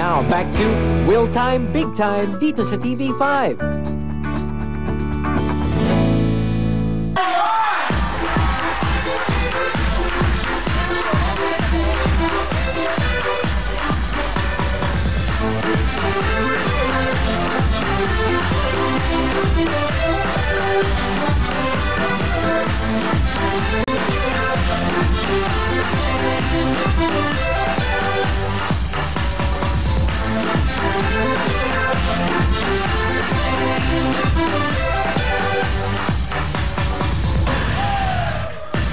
Now, back to Will Time, Big Time dito sa TV5.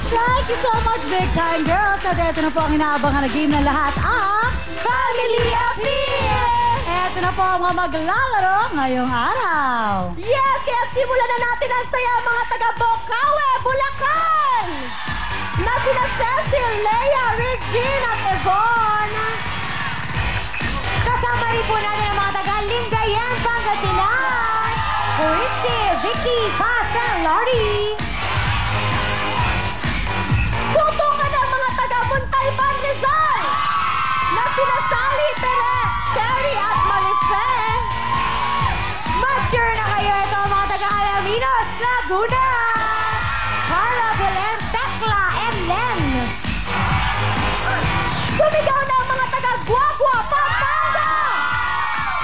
Thank you so much, Big Time Girls. At ito na po ang inaabangan na game ng lahat, ang Family Appeal! Ito na po ang mga maglalaro ngayong araw. Yes, kaya simulan na natin ang saya mga taga-Bocaue, Bulacan! Na sina Cecil, Lea, Regine at Yvonne. Kasama rin po natin ang mga taga-Lingayen, Pangasinan. Christy, Vicky, Paz, and Lori. Tutukan ang mga taga-Montalban, Rizal! Na sina Sally, Tere, Cherry at Malife. Mature na kayo ito ang mga taga-Alaminos, Laguna. Carla, Belen, Tekla, and Len. Sumigaw na ang mga taga-Guagua, Pampanga!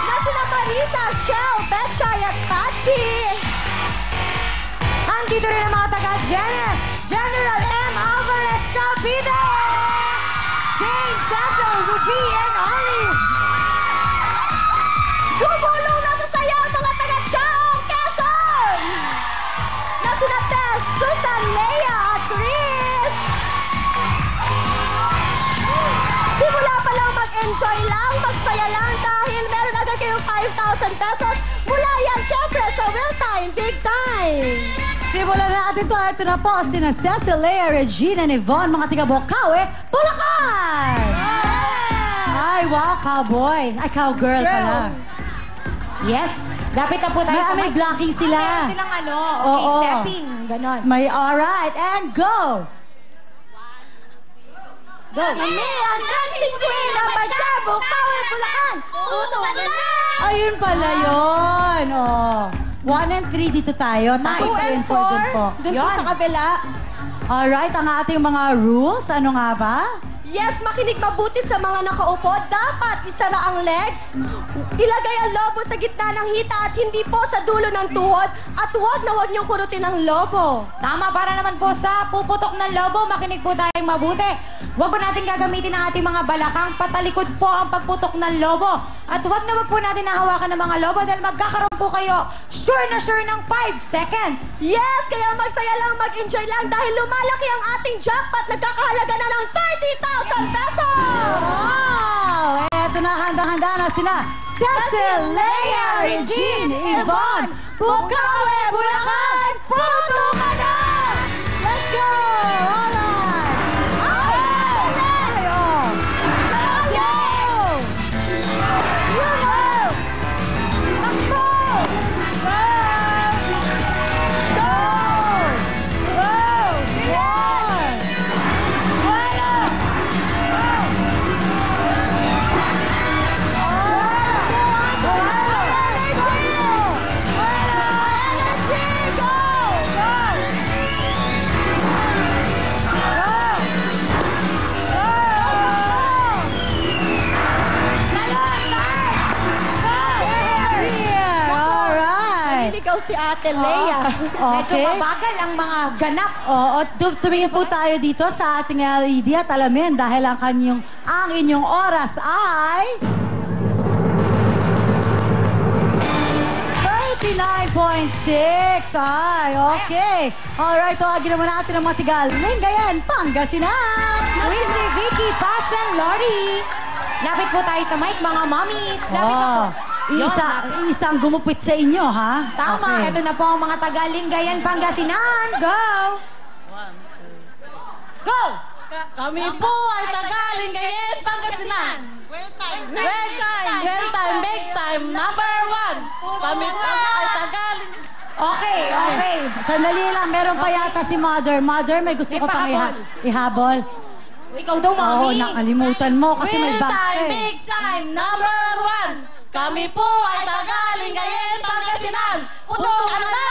Na sina Marisa, Shell, Betchay at Pachi. Andito rin ang mga General M. Alvarez, Cavite. James, Cecil, Ruby, and Olive. Gumulong na sa saya ang mga taga-Chaong, Quezon! Na sina Tess, Susan, Lea at Chris. Simula pa lang mag-enjoy lang, magsaya lang dahil meron agad kayong 5,000 pesos. Mula yan syempre sa Real Time, Big Time. Simulan na natin to. Ito na po sina Cecil, Lea, Regina, and Yvonne, mga taga-Bocaue, Bulacan! Ay, wow, cowboy. Ay, cowgirl pala. Yes, dapat na po tayo May blocking sila. Meron silang Oo. stepping, ganon. May alright, and go! Go! Kami ang dancing queen ng Barjabo, Bocaue, Bulacan. Tutukan na! Ayun pala yun. Oh. 1 and 3 dito tayo. Tapos 2 and 4 dun po. Doon po sa kabila. Alright, ang ating mga rules. Ano nga ba? Yes, makinig mabuti sa mga nakaupo. Dapat isara ang legs. Ilagay ang lobo sa gitna ng hita at hindi po sa dulo ng tuhod. At huwag niyong kurutin ang lobo. Tama, para naman po sa puputok ng lobo, makinig po tayong mabuti. Huwag po natin gagamitin ang ating mga balakang. Patalikod po ang pagputok ng lobo. At huwag na huwag po natin nahawakan ng mga lobo dahil magkakaroon po kayo sure na sure ng 5 seconds. Yes, kaya magsaya lang, mag-enjoy lang dahil lumalaki ang ating jackpot. Nagkakahalaga na ng 30,000 pesos! Wow! Eto na, handa-handa na sina Cecil, Lea, Regine, Yvonne, Bocaue, Bulacan, putukan na! Let's go! Alright! Okay! Oh. Let's go! Takbo! Go! Go! Go! One! Wala! Ikaw si Ate Lea. Medyo mabagal ang mga ganap. Oo, tumingin po tayo dito sa ating LED at alamin dahil ang inyong oras ay 39.6. Ay, okay. Alright, tawagin naman natin ang mga tiga-Lingayen, Pangasinan. Christy, Vicky, Paz, and Lori. Lapit po tayo sa mic, mga mommies. Lapit na po. Isang gumupit sa inyo, ha? Tama, Okay. ito na po ang mga taga-Lingayen, Pangasinan. Go! Go! Kami po ay Taga-Lingayen, Pangasinan. Well time, big time, number 1. Kami po ay Taga-Lingayen. Okay, okay. Sandali lang, meron pa yata si Mother. Mother, may gusto May ko pang pahabol. ihabol. Ikaw daw, Oo, mami. nakalimutan mo kasi may Well box time, ka eh. big time. time number 1. Kami po ay tagalingayin Pangasinan. Putukan na!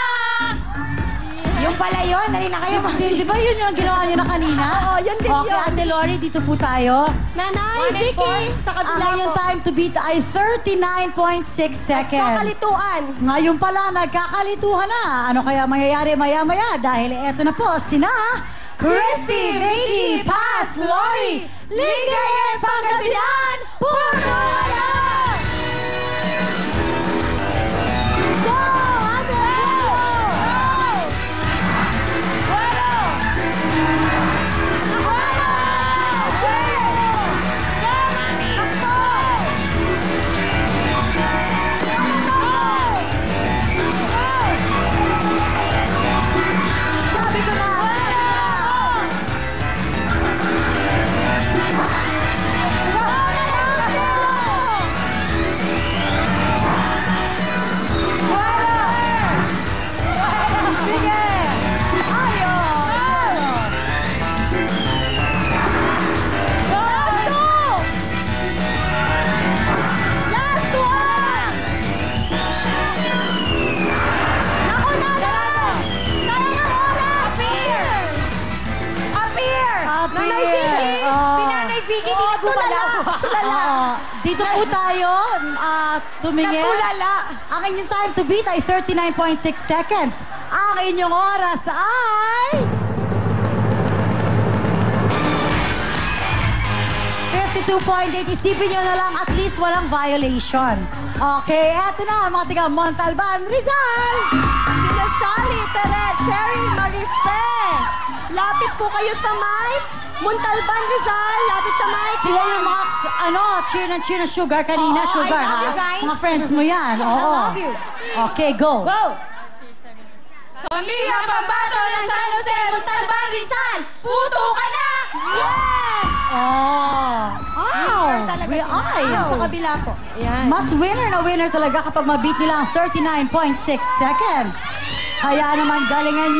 Yung pala yun, dali na kayo. Di ba yun yung ginawa niyo na kanina? Oo, yun din Okay, yun. Ate Lori, dito po tayo. Nanay, Vicky, sa Ang kabila inyong po. time to beat ay 39.6 seconds. Kakalituan. Ngayon pala, nagkakalituhan na. Ano kaya mangyayari maya-maya? Dahil eto na po, sina Christy, Vicky, Paz, Lori, Lingayen, Pangasinan, Puno na! Go, Ate! Sabi ko na! Sige! Ayo! Last two! Last one! Naku na! Sayang ang oras! Appear! Nanay Vicky! Si Nanay Vicky, di nagumalaw. Oo. Dito po tayo, tumingin. Nagulala. Ang inyong time to beat ay 39.6 seconds. Ang inyong oras ay... 52.8. Isipin nyo na lang, at least walang violation. Okay, eto na, mga tiga Montalban, Rizal! Sina Sally, Tere, Sherry, Marife. Lapit po kayo sa mic. Muntalban, Rizal, lapit sa mic. Sila yung mga, cheer ng sugar kanina, Oo, sugar, I love ha? you guys. Mga friends mo yan, oo. love you. Okay, go. Go! Kami ang pambato ng San Jose, Montalban, Rizal. Puto ka na! Yes! Oh. Winner talaga We si are. Sa kabila po. Ayan. Mas winner na winner talaga kapag mabit nila ang 39.6 seconds. Kaya naman galingan